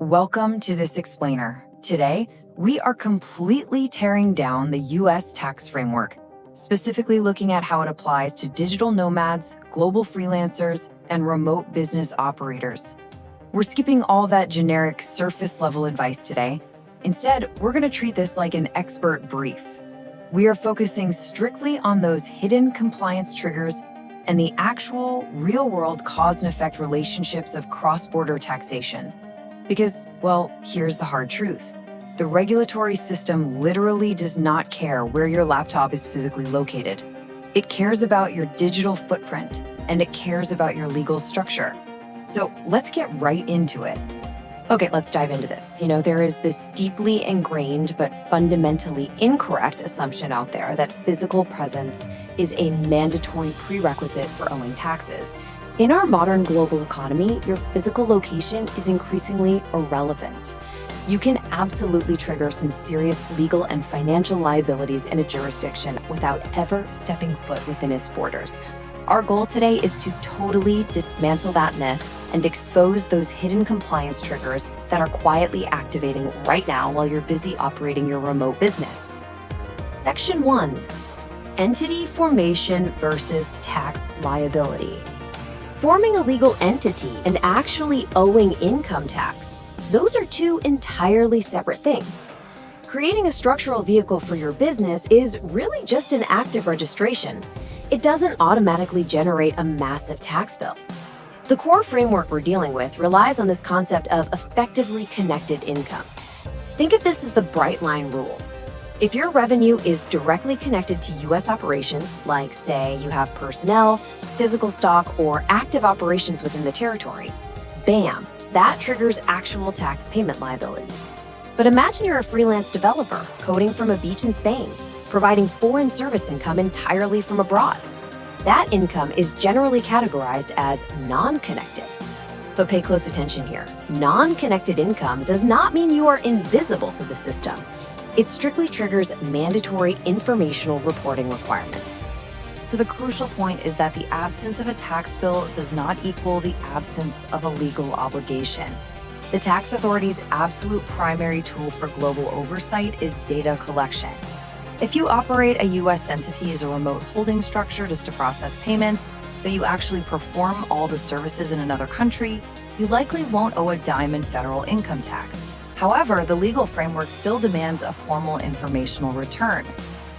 Welcome to this explainer. Today, we are completely tearing down the US tax framework, specifically looking at how it applies to digital nomads, global freelancers, and remote business operators. We're skipping all that generic surface-level advice today. Instead, we're going to treat this like an expert brief. We are focusing strictly on those hidden compliance triggers and the actual, real-world cause and effect relationships of cross-border taxation. Because, well, here's the hard truth. The regulatory system literally does not care where your laptop is physically located. It cares about your digital footprint, and it cares about your legal structure. So let's get right into it. Okay, let's dive into this. There is this deeply ingrained but fundamentally incorrect assumption out there that physical presence is a mandatory prerequisite for owing taxes. In our modern global economy, your physical location is increasingly irrelevant. You can absolutely trigger some serious legal and financial liabilities in a jurisdiction without ever stepping foot within its borders. Our goal today is to totally dismantle that myth and expose those hidden compliance triggers that are quietly activating right now while you're busy operating your remote business. Section 1, Entity Formation versus Tax Liability. Forming a legal entity and actually owing income tax, those are two entirely separate things. Creating a structural vehicle for your business is really just an act of registration. It doesn't automatically generate a massive tax bill. The core framework we're dealing with relies on this concept of effectively connected income. Think of this as the bright line rule. If your revenue is directly connected to US operations, like say you have personnel, physical stock, or active operations within the territory, bam, that triggers actual tax payment liabilities. But imagine you're a freelance developer coding from a beach in Spain, providing foreign service income entirely from abroad. That income is generally categorized as non-connected. But pay close attention here. Non-connected income does not mean you are invisible to the system. It strictly triggers mandatory informational reporting requirements. So the crucial point is that the absence of a tax bill does not equal the absence of a legal obligation. The tax authority's absolute primary tool for global oversight is data collection. If you operate a US entity as a remote holding structure just to process payments, but you actually perform all the services in another country, you likely won't owe a dime in federal income tax. However, the legal framework still demands a formal informational return.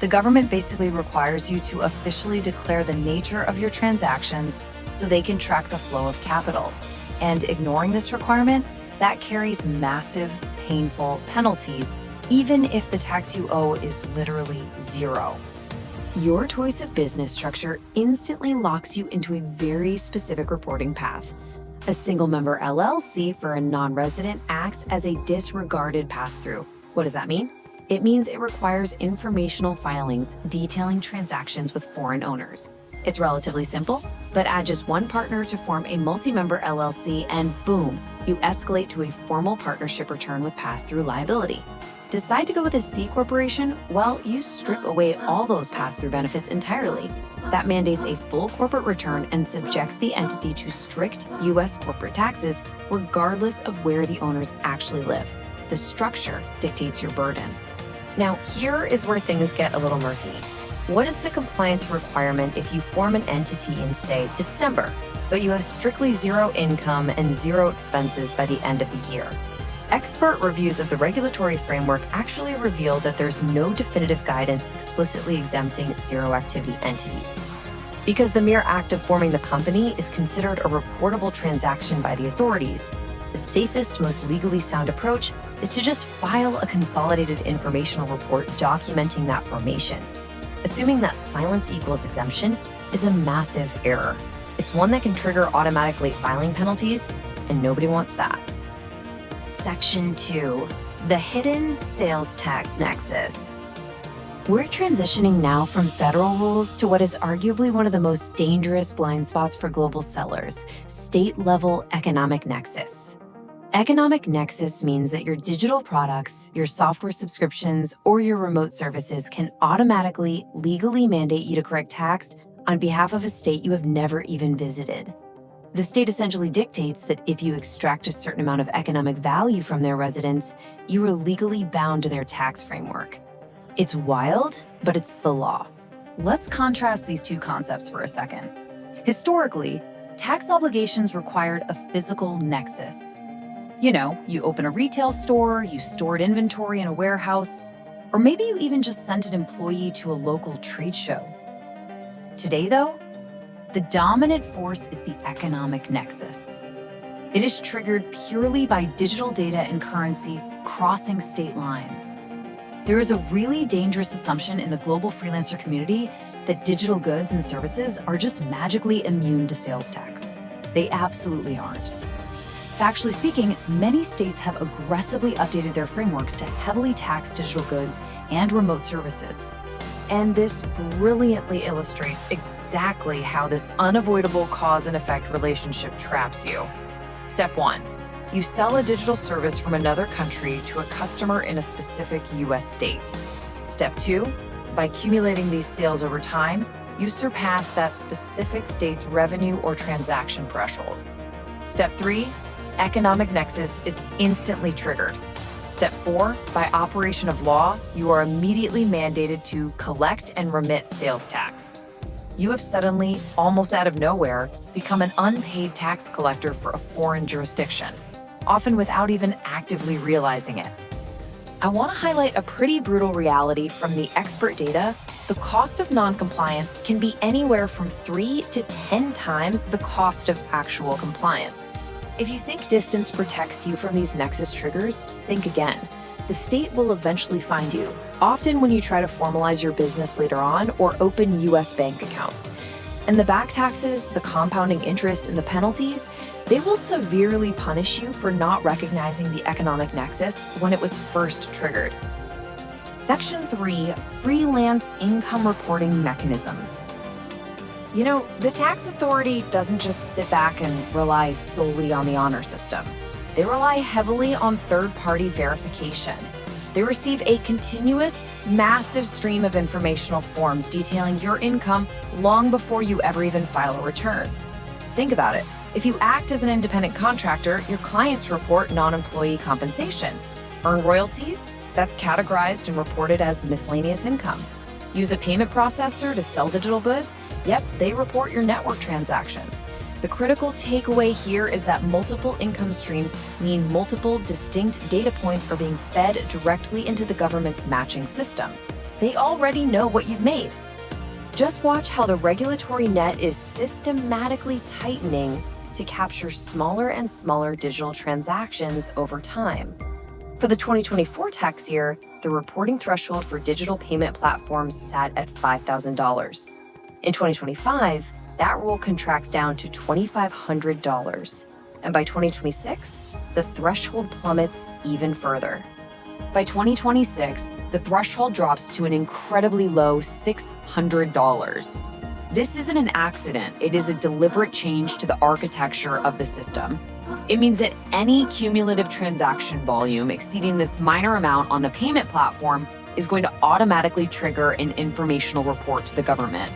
The government basically requires you to officially declare the nature of your transactions so they can track the flow of capital. And ignoring this requirement, that carries massive, painful penalties, even if the tax you owe is literally zero. Your choice of business structure instantly locks you into a very specific reporting path. A single-member LLC for a non-resident acts as a disregarded pass-through. What does that mean? It means it requires informational filings detailing transactions with foreign owners. It's relatively simple, but add just one partner to form a multi-member LLC and boom, you escalate to a formal partnership return with pass-through liability. Decide to go with a C corporation? Well, you strip away all those pass-through benefits entirely. That mandates a full corporate return and subjects the entity to strict US corporate taxes, regardless of where the owners actually live. The structure dictates your burden. Now, here is where things get a little murky. What is the compliance requirement if you form an entity in, say, December, but you have strictly zero income and zero expenses by the end of the year? Expert reviews of the regulatory framework actually reveal that there's no definitive guidance explicitly exempting zero activity entities. Because the mere act of forming the company is considered a reportable transaction by the authorities, the safest, most legally sound approach is to just file a consolidated informational report documenting that formation. Assuming that silence equals exemption is a massive error. It's one that can trigger automatic late filing penalties, and nobody wants that. Section 2, the hidden sales tax nexus. We're transitioning now from federal rules to what is arguably one of the most dangerous blind spots for global sellers, state-level economic nexus. Economic nexus means that your digital products, your software subscriptions, or your remote services can automatically, legally mandate you to correct tax on behalf of a state you have never even visited. The state essentially dictates that if you extract a certain amount of economic value from their residents, you are legally bound to their tax framework. It's wild, but it's the law. Let's contrast these two concepts for a second. Historically, tax obligations required a physical nexus. You know, you open a retail store, you stored inventory in a warehouse, or maybe you even just sent an employee to a local trade show. Today, though, the dominant force is the economic nexus. It is triggered purely by digital data and currency crossing state lines. There is a really dangerous assumption in the global freelancer community that digital goods and services are just magically immune to sales tax. They absolutely aren't. Factually speaking, many states have aggressively updated their frameworks to heavily tax digital goods and remote services. And this brilliantly illustrates exactly how this unavoidable cause and effect relationship traps you. Step 1. You sell a digital service from another country to a customer in a specific US state. Step 2. By accumulating these sales over time, you surpass that specific state's revenue or transaction threshold. Step 3. Economic nexus is instantly triggered. Step 4, by operation of law, you are immediately mandated to collect and remit sales tax. You have suddenly, almost out of nowhere, become an unpaid tax collector for a foreign jurisdiction, often without even actively realizing it. I want to highlight a pretty brutal reality from the expert data. The cost of non-compliance can be anywhere from 3 to 10 times the cost of actual compliance. If you think distance protects you from these nexus triggers, think again. The state will eventually find you, often when you try to formalize your business later on or open US bank accounts. And the back taxes, the compounding interest, and the penalties, they will severely punish you for not recognizing the economic nexus when it was first triggered. Section 3, Freelance Income Reporting Mechanisms. You know, the tax authority doesn't just sit back and rely solely on the honor system. They rely heavily on third-party verification. They receive a continuous, massive stream of informational forms detailing your income long before you ever even file a return. Think about it. If you act as an independent contractor, your clients report non-employee compensation. Earn royalties? That's categorized and reported as miscellaneous income. Use a payment processor to sell digital goods? Yep, they report your network transactions. The critical takeaway here is that multiple income streams mean multiple distinct data points are being fed directly into the government's matching system. They already know what you've made. Just watch how the regulatory net is systematically tightening to capture smaller and smaller digital transactions over time. For the 2024 tax year, the reporting threshold for digital payment platforms sat at $5,000. In 2025, that rule contracts down to $2,500. And by 2026, the threshold plummets even further. By 2026, the threshold drops to an incredibly low $600. This isn't an accident, it is a deliberate change to the architecture of the system. It means that any cumulative transaction volume exceeding this minor amount on a payment platform is going to automatically trigger an informational report to the government.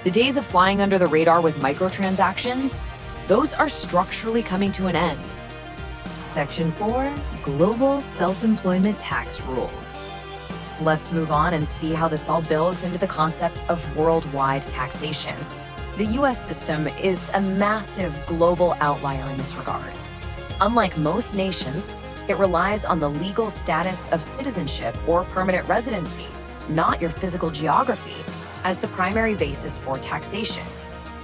The days of flying under the radar with microtransactions, those are structurally coming to an end. Section 4, Global Self-Employment Tax Rules. Let's move on and see how this all builds into the concept of worldwide taxation. The US system is a massive global outlier in this regard. Unlike most nations, it relies on the legal status of citizenship or permanent residency, not your physical geography, as the primary basis for taxation.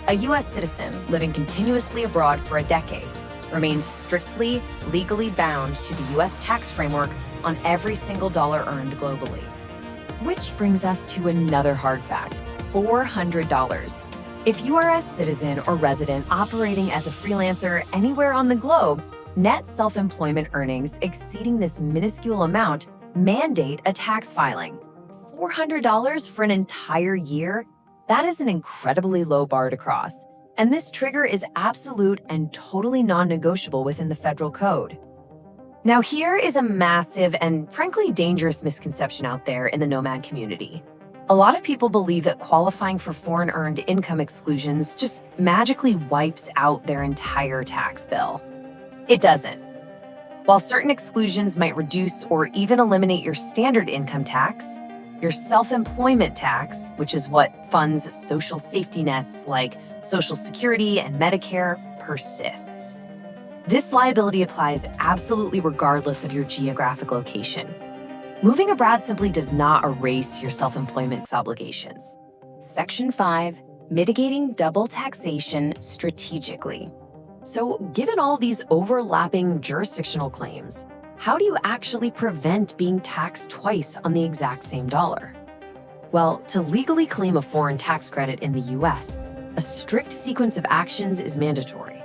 A US citizen living continuously abroad for a decade remains strictly legally bound to the US tax framework on every single dollar earned globally. Which brings us to another hard fact, $400. If you are a citizen or resident operating as a freelancer anywhere on the globe, net self-employment earnings exceeding this minuscule amount mandate a tax filing. $400 for an entire year? That is an incredibly low bar to cross. And this trigger is absolute and totally non-negotiable within the federal code. Now here is a massive and frankly dangerous misconception out there in the Nomad community. A lot of people believe that qualifying for foreign earned income exclusions just magically wipes out their entire tax bill. It doesn't. While certain exclusions might reduce or even eliminate your standard income tax, your self-employment tax, which is what funds social safety nets like Social Security and Medicare, persists. This liability applies absolutely regardless of your geographic location. Moving abroad simply does not erase your self-employment obligations. Section 5, mitigating double taxation strategically. So, given all these overlapping jurisdictional claims, how do you actually prevent being taxed twice on the exact same dollar? Well, to legally claim a foreign tax credit in the US, a strict sequence of actions is mandatory.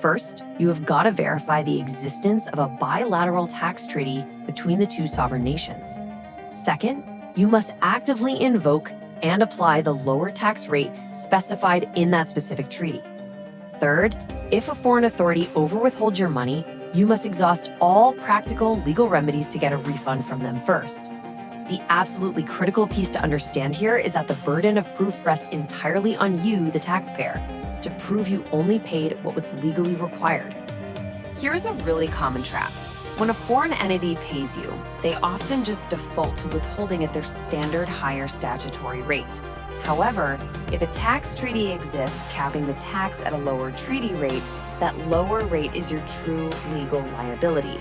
First, you have got to verify the existence of a bilateral tax treaty between the two sovereign nations. Second, you must actively invoke and apply the lower tax rate specified in that specific treaty. Third, if a foreign authority overwithholds your money, you must exhaust all practical legal remedies to get a refund from them first. The absolutely critical piece to understand here is that the burden of proof rests entirely on you, the taxpayer, to prove you only paid what was legally required. Here's a really common trap. When a foreign entity pays you, they often just default to withholding at their standard higher statutory rate. However, if a tax treaty exists capping the tax at a lower treaty rate, that lower rate is your true legal liability.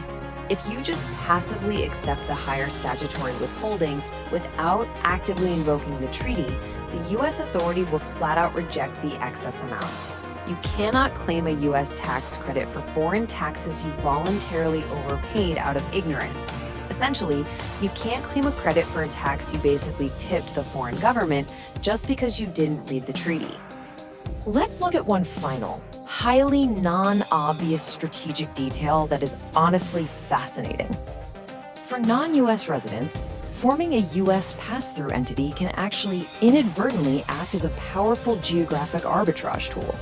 If you just passively accept the higher statutory withholding without actively invoking the treaty, the U.S. authority will flat out reject the excess amount. You cannot claim a U.S. tax credit for foreign taxes you voluntarily overpaid out of ignorance. Essentially, you can't claim a credit for a tax you basically tipped the foreign government just because you didn't read the treaty. Let's look at one final, highly non-obvious strategic detail that is honestly fascinating. For non-US residents, forming a US pass-through entity can actually inadvertently act as a powerful geographic arbitrage tool.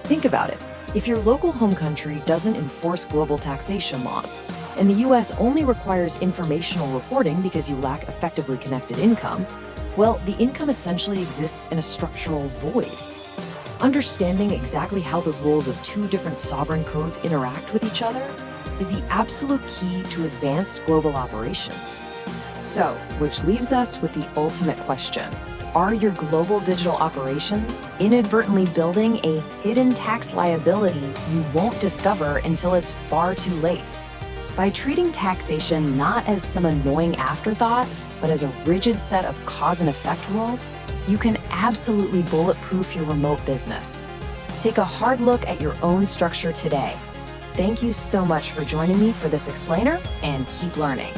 Think about it. If your local home country doesn't enforce global taxation laws, and the US only requires informational reporting because you lack effectively connected income, well, the income essentially exists in a structural void. Understanding exactly how the rules of two different sovereign codes interact with each other is the absolute key to advanced global operations. So, which leaves us with the ultimate question. Are your global digital operations inadvertently building a hidden tax liability you won't discover until it's far too late? By treating taxation not as some annoying afterthought, but as a rigid set of cause and effect rules, you can absolutely bulletproof your remote business. Take a hard look at your own structure today. Thank you so much for joining me for this explainer, and keep learning.